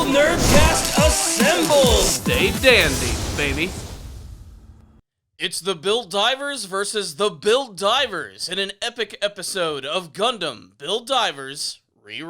Nerdcast assemble! Stay dandy, baby. It's the Build Divers versus the Build Divers in an epic episode of Gundam Build Divers Re.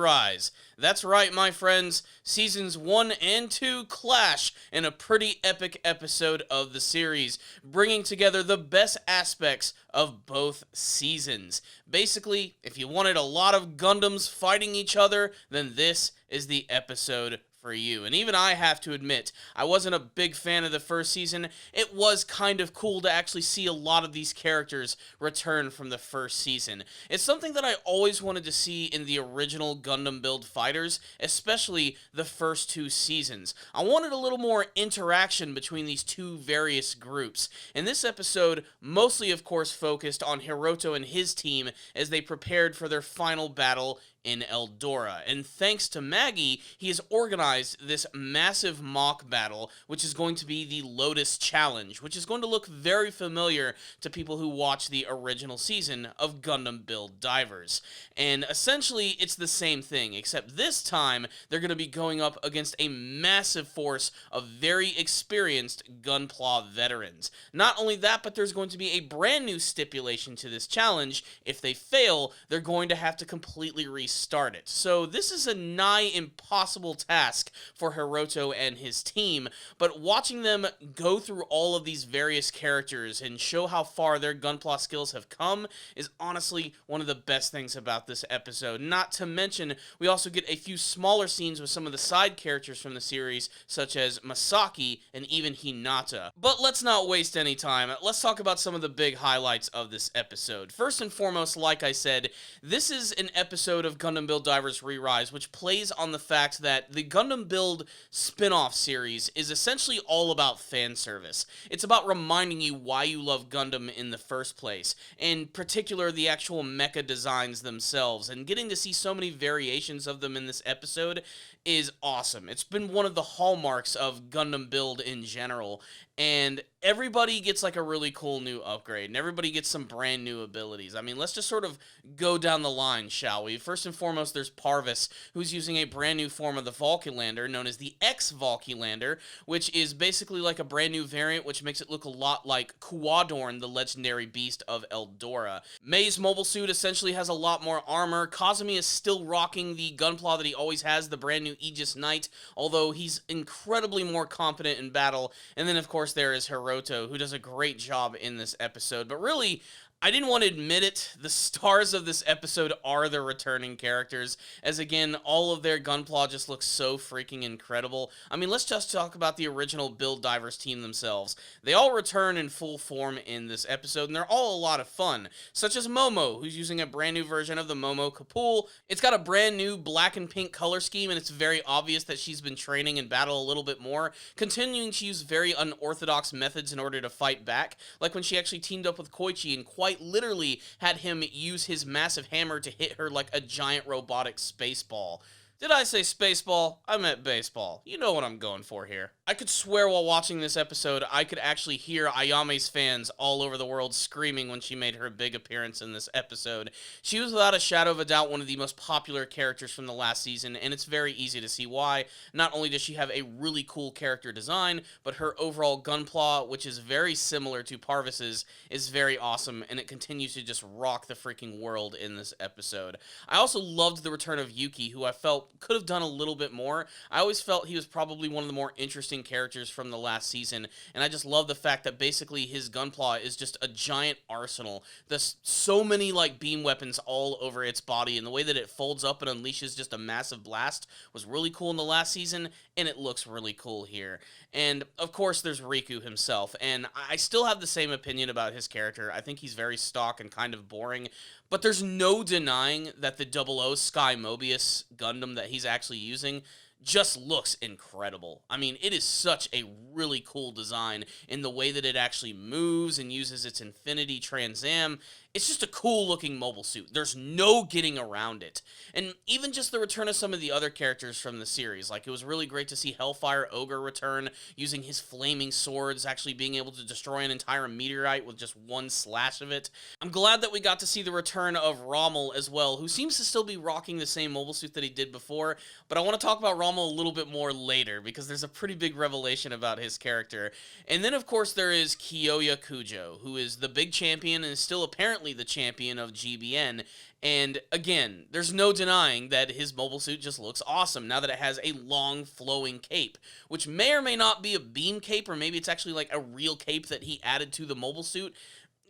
That's right, my friends. Seasons 1 and 2 clash in a pretty epic episode of the series, bringing together the best aspects of both seasons. Basically, if you wanted a lot of Gundams fighting each other, then this is the episode for you. And even I have to admit, I wasn't a big fan of the first season. It was kind of cool to actually see a lot of these characters return from the first season. It's something that I always wanted to see in the original Gundam Build fighters, especially the first two seasons. I wanted a little more interaction between these two various groups. And this episode mostly, of course, focused on Hiroto and his team as they prepared for their final battle in Eldora. And thanks to Maggie, he has organized this massive mock battle, which is going to be the Lotus Challenge, which is going to look very familiar to people who watch the original season of Gundam Build Divers. And essentially, it's the same thing, except this time, they're going to be going up against a massive force of very experienced Gunpla veterans. Not only that, but there's going to be a brand new stipulation to this challenge. If they fail, they're going to have to completely restart it. So this is a nigh impossible task for Hiroto and his team, but watching them go through all of these various characters and show how far their Gunpla skills have come is honestly one of the best things about this episode. Not to mention, we also get a few smaller scenes with some of the side characters from the series, such as Masaki and even Hinata. But let's not waste any time. Let's talk about some of the big highlights of this episode. First and foremost, like I said, this is an episode of Gundam Build Divers Re, which plays on the fact that the Gundam Build spin-off series is essentially all about fan service. It's about reminding you why you love Gundam in the first place, in particular the actual mecha designs themselves, and getting to see so many variations of them in this episode is awesome. It's been one of the hallmarks of Gundam Build in general, and everybody gets like a really cool new upgrade, and everybody gets some brand new abilities. I mean, let's just sort of go down the line, shall we? First and foremost, there's Parvis, who's using a brand new form of the Valkylander, known as the X-Valkylander, which is basically like a brand new variant, which makes it look a lot like Quadorn, the legendary beast of Eldora. Mei's mobile suit essentially has a lot more armor. Kazumi is still rocking the Gunpla that he always has, the brand new Aegis Knight, although he's incredibly more competent in battle. And then, of course, there is Hiroto, who does a great job in this episode. But really, I didn't want to admit it, the stars of this episode are the returning characters, as again, all of their Gunpla just looks so freaking incredible. I mean, let's just talk about the original Build Divers team themselves. They all return in full form in this episode, and they're all a lot of fun, such as Momo, who's using a brand new version of the Momo Kapul. It's got a brand new black and pink color scheme, and it's very obvious that she's been training in battle a little bit more, continuing to use very unorthodox methods in order to fight back, like when she actually teamed up with Koichi and quite literally had him use his massive hammer to hit her like a giant robotic space ball. Did I say spaceball? I meant baseball. You know what I'm going for here. I could swear while watching this episode, I could actually hear Ayame's fans all over the world screaming when she made her big appearance in this episode. She was without a shadow of a doubt one of the most popular characters from the last season, and it's very easy to see why. Not only does she have a really cool character design, but her overall Gunpla, which is very similar to Parvis's, is very awesome, and it continues to just rock the freaking world in this episode. I also loved the return of Yuki, who I felt could have done a little bit more. I always felt he was probably one of the more interesting characters from the last season, and I just love the fact that basically his Gunpla is just a giant arsenal. There's so many like beam weapons all over its body, and the way that it folds up and unleashes just a massive blast was really cool in the last season, and it looks really cool here. And of course there's Riku himself, and I still have the same opinion about his character. I think he's very stock and kind of boring, but there's no denying that the 00 Sky Mobius Gundam that he's actually using just looks incredible. I mean, it is such a really cool design in the way that it actually moves and uses its Infinity Trans Am. It's just a cool looking mobile suit. There's no getting around it. And even just the return of some of the other characters from the series, like it was really great to see Hellfire Ogre return, using his flaming swords, actually being able to destroy an entire meteorite with just one slash of it. I'm glad that we got to see the return of Rommel as well, who seems to still be rocking the same mobile suit that he did before, but I want to talk about Rommel a little bit more later, because there's a pretty big revelation about his character. And then, of course, there is Kyoya Kujo, who is the big champion and is still apparently the champion of Gbn. And again, there's no denying that his mobile suit just looks awesome now that it has a long flowing cape, which may or may not be a beam cape, or maybe it's actually like a real cape that he added to the mobile suit.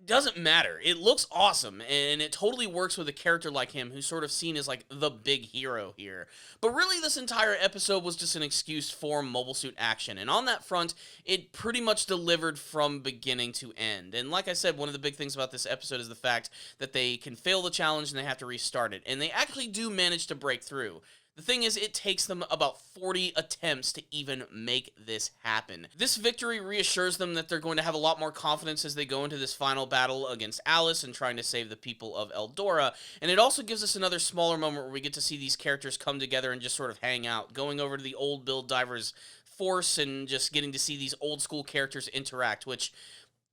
Doesn't matter. It looks awesome, and it totally works with a character like him, who's sort of seen as like the big hero here. But really, this entire episode was just an excuse for mobile suit action, and on that front, it pretty much delivered from beginning to end. And like I said, one of the big things about this episode is the fact that they can fail the challenge and they have to restart it, and they actually do manage to break through. The thing is, it takes them about 40 attempts to even make this happen. This victory reassures them that they're going to have a lot more confidence as they go into this final battle against Alice and trying to save the people of Eldora, and it also gives us another smaller moment where we get to see these characters come together and just sort of hang out, going over to the old Build Divers force and just getting to see these old school characters interact, which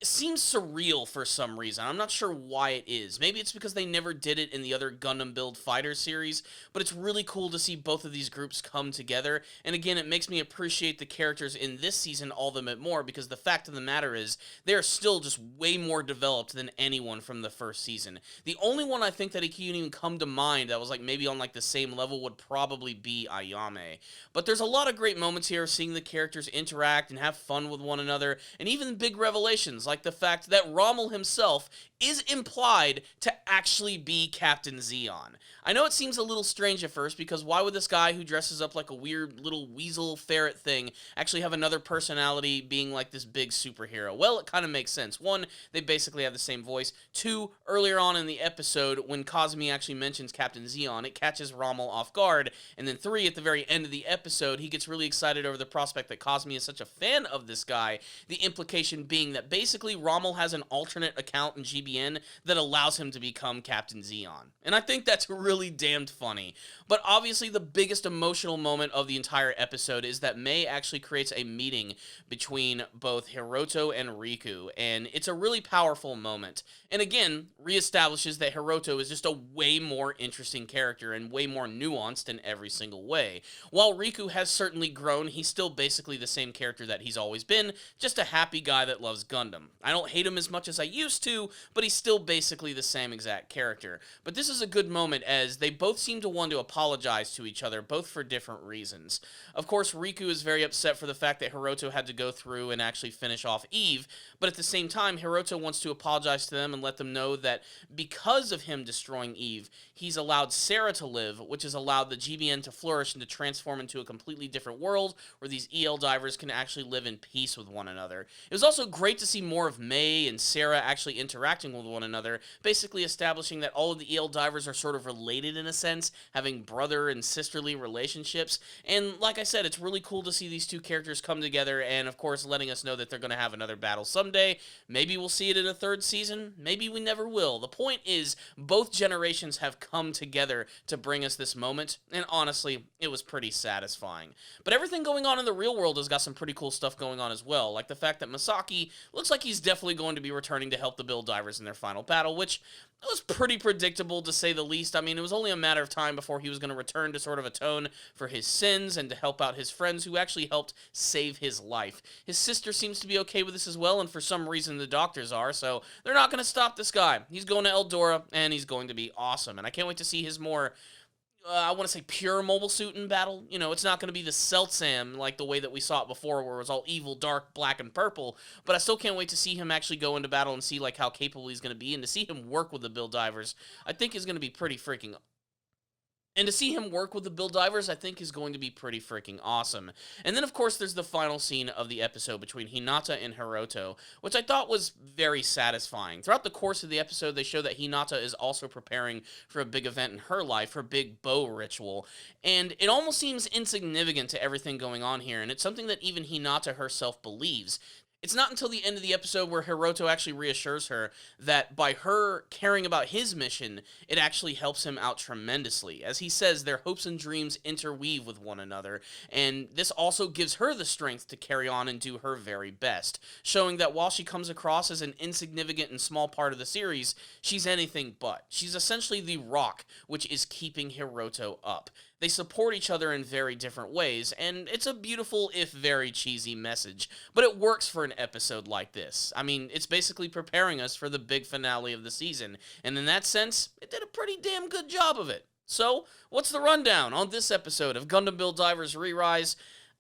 seems surreal for some reason. I'm not sure why it is. Maybe it's because they never did it in the other Gundam Build Fighter series, but it's really cool to see both of these groups come together. And again, it makes me appreciate the characters in this season all the bit more, because the fact of the matter is, they're still just way more developed than anyone from the first season. The only one I think that it can't even come to mind that was like maybe on like the same level would probably be Ayame. But there's a lot of great moments here, seeing the characters interact and have fun with one another, and even big revelations like the fact that Rommel himself is implied to actually be Captain Zeon. I know it seems a little strange at first, because why would this guy who dresses up like a weird little weasel ferret thing actually have another personality being like this big superhero? Well, it kind of makes sense. One, they basically have the same voice. Two, earlier on in the episode, when Kazumi actually mentions Captain Zeon, it catches Rommel off guard. And then three, at the very end of the episode, he gets really excited over the prospect that Kazumi is such a fan of this guy, the implication being that basically Rommel has an alternate account in GBN that allows him to become Captain Zeon. And I think that's really damned funny. But obviously the biggest emotional moment of the entire episode is that Mei actually creates a meeting between both Hiroto and Riku, and it's a really powerful moment. And again, reestablishes that Hiroto is just a way more interesting character and way more nuanced in every single way. While Riku has certainly grown, he's still basically the same character that he's always been, just a happy guy that loves Gundam. I don't hate him as much as I used to, but he's still basically the same exact character. But this is a good moment, as they both seem to want to apologize to each other, both for different reasons. Of course, Riku is very upset for the fact that Hiroto had to go through and actually finish off Eve, but at the same time, Hiroto wants to apologize to them and let them know that because of him destroying Eve, he's allowed Sarah to live, which has allowed the GBN to flourish and to transform into a completely different world where these EL divers can actually live in peace with one another. It was also great to see more of Mei and Sarah actually interacting with one another, basically establishing that all of the EL divers are sort of related in a sense, having brother and sisterly relationships. And like I said, it's really cool to see these two characters come together, and of course letting us know that they're going to have another battle someday. Maybe we'll see it in a third season, maybe we never will. The point is, both generations have come together to bring us this moment, and honestly, it was pretty satisfying. But everything going on in the real world has got some pretty cool stuff going on as well, like the fact that Masaki looks like he's definitely going to be returning to help the Build Divers in their final battle, which was pretty predictable to say the least. I mean, it was only a matter of time before he was going to return to sort of atone for his sins and to help out his friends who actually helped save his life. His sister seems to be okay with this as well, and for some reason the doctors are, so they're not going to stop this guy. He's going to Eldora, and he's going to be awesome, and I can't wait to see his more I want to say pure mobile suit in battle. You know, it's not going to be the Celtsam like the way that we saw it before, where it was all evil, dark, black, and purple, but I still can't wait to see him actually go into battle and see like how capable he's going to be, and to see him work with the Build Divers, I think is going to be pretty freaking And to see him work with the Build Divers, I think is going to be pretty freaking awesome. And then, of course, there's the final scene of the episode between Hinata and Hiroto, which I thought was very satisfying. Throughout the course of the episode, they show that Hinata is also preparing for a big event in her life, her big bow ritual. And it almost seems insignificant to everything going on here, and it's something that even Hinata herself believes. It's not until the end of the episode where Hiroto actually reassures her that by her caring about his mission, it actually helps him out tremendously. As he says, their hopes and dreams interweave with one another, and this also gives her the strength to carry on and do her very best, showing that while she comes across as an insignificant and small part of the series, she's anything but. She's essentially the rock which is keeping Hiroto up. They support each other in very different ways, and it's a beautiful, if very cheesy message, but it works for an episode like this. I mean, it's basically preparing us for the big finale of the season, and in that sense, it did a pretty damn good job of it. So, what's the rundown on this episode of Gundam Build Divers Re?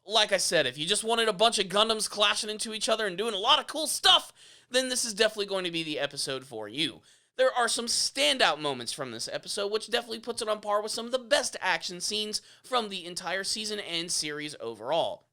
Like I said, if you just wanted a bunch of Gundams clashing into each other and doing a lot of cool stuff, then this is definitely going to be the episode for you. There are some standout moments from this episode, which definitely puts it on par with some of the best action scenes from the entire season and series overall.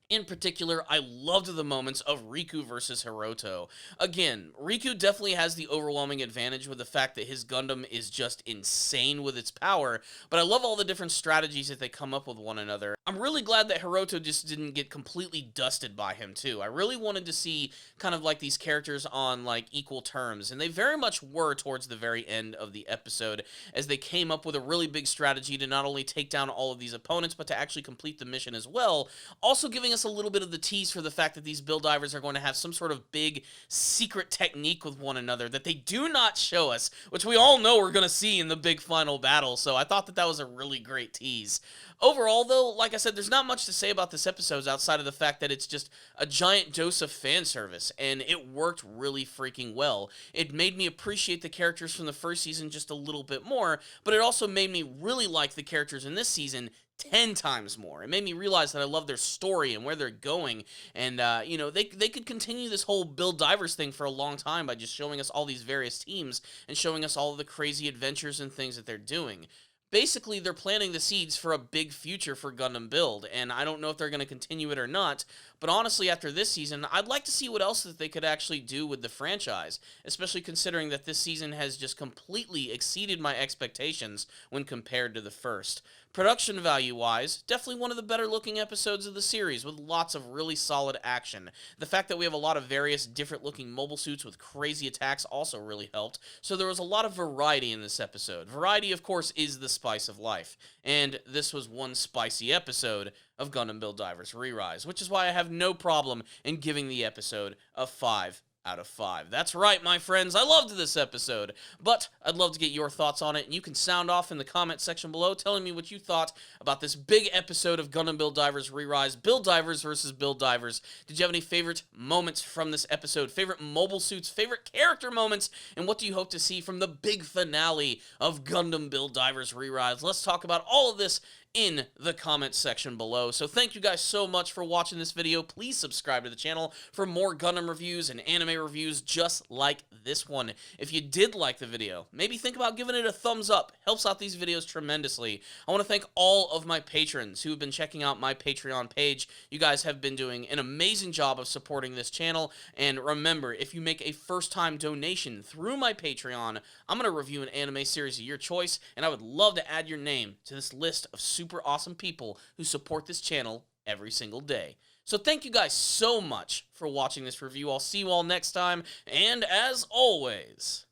In particular, I loved the moments of Riku versus Hiroto. Again, Riku definitely has the overwhelming advantage with the fact that his Gundam is just insane with its power, but I love all the different strategies that they come up with one another. I'm really glad that Hiroto just didn't get completely dusted by him too. I really wanted to see kind of like these characters on like equal terms, and they very much were towards the very end of the episode as they came up with a really big strategy to not only take down all of these opponents, but to actually complete the mission as well, also giving us a little bit of the tease for the fact that these build divers are going to have some sort of big secret technique with one another that they do not show us, which we all know we're going to see in the big final battle, so I thought that that was a really great tease. Overall, though, like I said, there's not much to say about this episode outside of the fact that it's just a giant dose of fan service, and it worked really freaking well. It made me appreciate the characters from the first season just a little bit more, but it also made me really like the characters in this season 10 times more. It made me realize that I love their story and where they're going, and, you know, they could continue this whole Build Divers thing for a long time by just showing us all these various teams and showing us all of the crazy adventures and things that they're doing. Basically, they're planting the seeds for a big future for Gundam Build, and I don't know if they're going to continue it or not, but honestly, after this season, I'd like to see what else that they could actually do with the franchise, especially considering that this season has just completely exceeded my expectations when compared to the first. Production value-wise, definitely one of the better-looking episodes of the series, with lots of really solid action. The fact that we have a lot of various different-looking mobile suits with crazy attacks also really helped, so there was a lot of variety in this episode. Variety, of course, is the spice of life, and this was one spicy episode of Gundam Build Divers Re, which is why I have no problem in giving the episode a 5 out of 5. That's right, my friends, I loved this episode, but I'd love to get your thoughts on it, and you can sound off in the comment section below telling me what you thought about this big episode of Gundam Build Divers Re, Build Divers versus Build Divers. Did you have any favorite moments from this episode, favorite mobile suits, favorite character moments, and what do you hope to see from the big finale of Gundam Build Divers Re? Let's talk about all of this in the comments section below. So thank you guys so much for watching this video. Please subscribe to the channel for more Gundam reviews and anime reviews just like this one. If you did like the video, maybe think about giving it a thumbs up. Helps out these videos tremendously. I want to thank all of my patrons who have been checking out my Patreon page. You guys have been doing an amazing job of supporting this channel. And remember, if you make a first-time donation through my Patreon, I'm going to review an anime series of your choice, and I would love to add your name to this list of super awesome people who support this channel every single day. So thank you guys so much for watching this review. I'll see you all next time, and as always,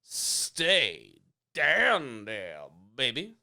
stay down there, baby.